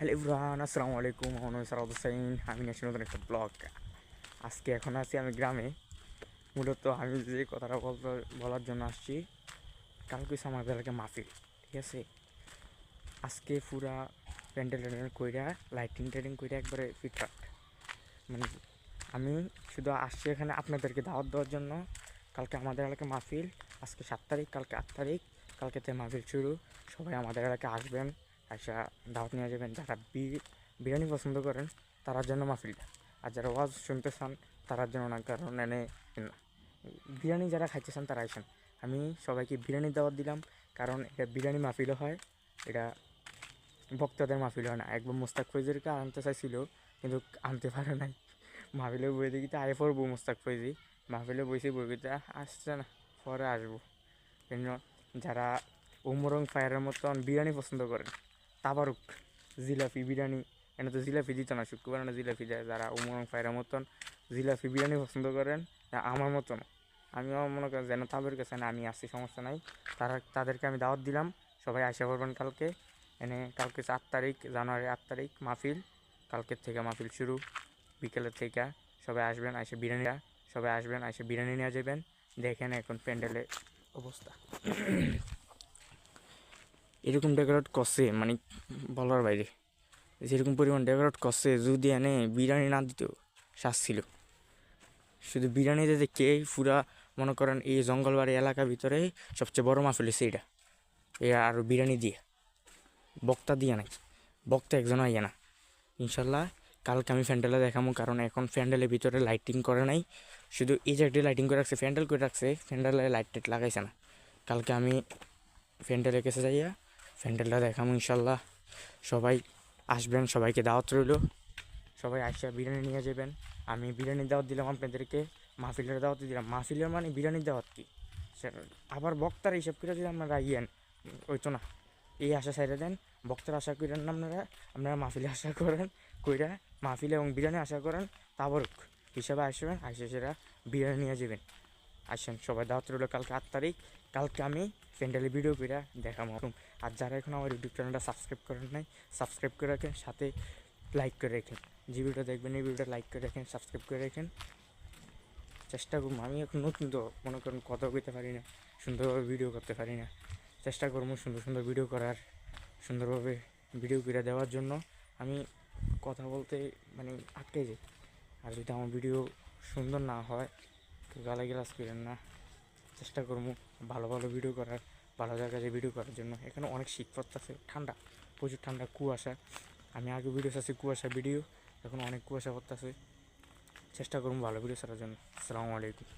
Hello everyone, আসসালামু আলাইকুম। আমি সারাদ হোসেন। আমি নিয়েছি নতুন একটা ব্লগ। আজকে এখন আছি আমি গ্রামে। মূলত আমি যে কথাটা বলার জন্য আসছি, কালকে হচ্ছে আমাদের এলাকায় মাহফিল, ঠিক আছে? আজকে পুরা প্যান্ডেল ট্যান্ডেল কইরা লাইটিং টাইটিং কইরা একবারে ফিটফাট। মানে আমি শুধু আসছি এখানে আপনাদেরকে দাওয়াত দেওয়ার জন্য। কালকে আমাদের এলাকায় মাহফিল, আজকে 7 তারিখ, কালকে 8 তারিখ। কালকেতে মাহফিল শুরু। সবাই আমাদের এলাকায় আসবেন, আসা দাওয়াত নিয়ে যাবেন। যারা বিরিয়ানি পছন্দ করেন তারার জন্য মাহফিলটা, আর যারা ওয়াজ শুনতে চান তারার জন্য না, কারণ এনে না, বিরিয়ানি যারা খাইতে চান তারা আসেন। আমি সবাইকে বিরিয়ানি দাওয়াত দিলাম, কারণ এটা বিরিয়ানি মাহফিলও হয়, এটা বক্তাদের মাহফিল হয় না। একবার মোস্তাক ফৈজিরকে আনতে চাইছিল, কিন্তু আনতে পারে নাই। মাহফিলে বই দেখিতে আয় পড়বো মোস্তাক ফৈজি, মাহফিলে বইছে বইতে আসছে না, পরে আসবো। জন্য যারা উমরং ফায়ারের মতন বিরিয়ানি পছন্দ করেন, তাবারুক জিলাপি বিরিয়ানি, এনে তো জিলাপি দিত না, শুক্রবার না জিলাপি দেয়। যারা উমরং ফায়ারের মতন জিলাপি বিরিয়ানি পছন্দ করেন, আমার মতন, আমিও মনে করেন যেন তাদের কাছে না, আমি আসছি, সমস্যা নাই। তাদেরকে আমি দাওয়াত দিলাম, সবাই আসা করবেন কালকে। কালকে 4 তারিখ, জানুয়ারি 8 তারিখ মাহফিল। কালকের থেকে মাহফিল শুরু, বিকেলের থেকে। সবাই আসবেন, এসে বিরিয়ানিটা, সবাই আসবেন, এসে বিরিয়ানি নিয়ে যাবেন। দেখেন এখন প্যান্ডেলের অবস্থা এরকম ডেকোরেট করছে, মানে বলার বাইরে। যেরকম পরিমাণ ডেকোরেট করছে, যদি এনে বিরিয়ানি না দিত শ্বাস ছিল। শুধু বিরিয়ানি দিতে কে পুরা, মনে করেন এই জঙ্গলবাড়ি এলাকার ভিতরে সবচেয়ে বড় মাহফিল হচ্ছে এটা। এ আর বিরিয়ানি দিয়ে, বক্তা দিয়ে নাই, বক্তা একজন আইয়া না। ইনশাল্লাহ কালকে আমি প্যান্ডেলে দেখাবো, কারণ এখন প্যান্ডেলের ভিতরে লাইটিং করে নাই, শুধু এই জায়গাটি লাইটিং করে রাখছে, প্যান্ডেল করে রাখছে, প্যান্ডেলে লাইট টাইট লাগাইছে না। কালকে আমি প্যান্ডেলের কাছে যাইয়া প্যান্ডেলটা দেখাবো ইনশাল্লাহ। সবাই আসবেন, সবাইকে দাওয়াত রইল। সবাই আসা বিরিয়ানি নিয়ে যাবেন। আমি বিরিয়ানির দাওয়াত দিলাম আপনাদেরকে, মাহফিলের দাওয়াত দিলাম। মাহফিলের মানে বিরিয়ানির দাওয়াত কি, আবার বক্তার হিসাব করে যদি আপনারা ইয়েন ওই তো না, এই আশা সাইডে দেন, বক্তার আশা করেন না আপনারা, আপনারা মাহফিলে আশা করেন, কইরা মাহফিলে এবং বিরিয়ানি আশা করেন। তাবরুক হিসাবে আসবেন, আসে সেটা বিরিয়ানি নিয়ে যাবেন। আসেন সবাই, দাওয়াত রইল কালকে 8 তারিখ। কালকে আমি প্যান্ডেলে ভিডিও করে দেখাবো। আর যারা এখন আমার ইউটিউব চ্যানেলটা সাবস্ক্রাইব করেন নাই, সাবস্ক্রাইব করে রাখেন, সাথে লাইক করে রাখেন। যে ভিডিওটা দেখবেন এই ভিডিওটা লাইক করে রাখেন, সাবস্ক্রাইব করে রাখেন। চেষ্টা করবো, আমি এখন নতুন তো, মনে করেন কথা কইতে পারি না, সুন্দরভাবে ভিডিও করতে পারি না। চেষ্টা করবো সুন্দর সুন্দর ভিডিও করার, সুন্দরভাবে ভিডিও করে দেওয়ার জন্য। আমি কথা বলতে মানে আটকে যাই, আর যদি আমার ভিডিও সুন্দর না হয় তো গালাগালাজ করেন না। চেষ্টা করবো ভালো ভালো ভিডিও করার, ভালো জায়গায় ভিডিও করার জন্য। এখানে অনেক শীত পড়তেছে, ঠান্ডা, প্রচুর ঠান্ডা, কুয়াশা। আমি আগে ভিডিও চাচ্ছি কুয়াশা ভিডিও, এখন অনেক কুয়াশা পড়তেছে। চেষ্টা করবো ভালো ভিডিও ছাড়ার জন্য। আসসালামু আলাইকুম।